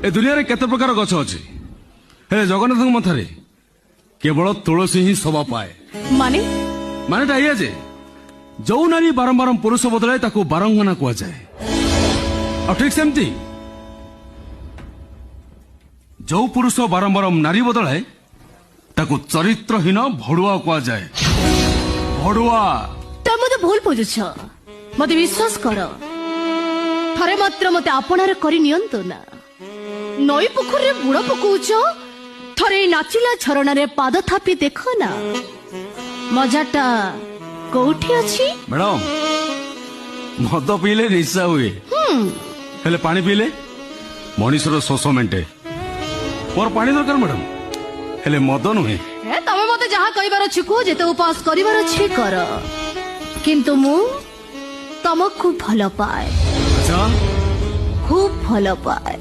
ए दुनिया रे केते प्रकार गछ अछि हे जगन्नाथ मथारे केवल तुलसी ही शोभा पाए माने मानेटा ये जे जो नारी बारंबार पुरुष बदलाए ताको बारंगना कुआ जाए और ठीक सेमती जो पुरुष बारंबार नारी बदलाए ताको चरित्रहीन भड़ुआ कुआ जाए भड़ुआ तो मते भूल बुझुछ मते विश्वास कर थरे मात्र मते आपणार करि नियंतो ना नई पोखर रे बुड़ पकौछ थरे नाचिला झरणा रे पाद थापी देखो ना मजाटा कोठी अछि मैडम मद पीले निशा हुए हेले पानी पीले मनीषर शोष मेंटे मोर पानी दरकार मैडम हेले मद नुहे ए तमे मते जहा कहिबार अछि को जेते उपास करिबार अछि कर किंतु मु तमको भल पाए अच्छा खूब भल पाए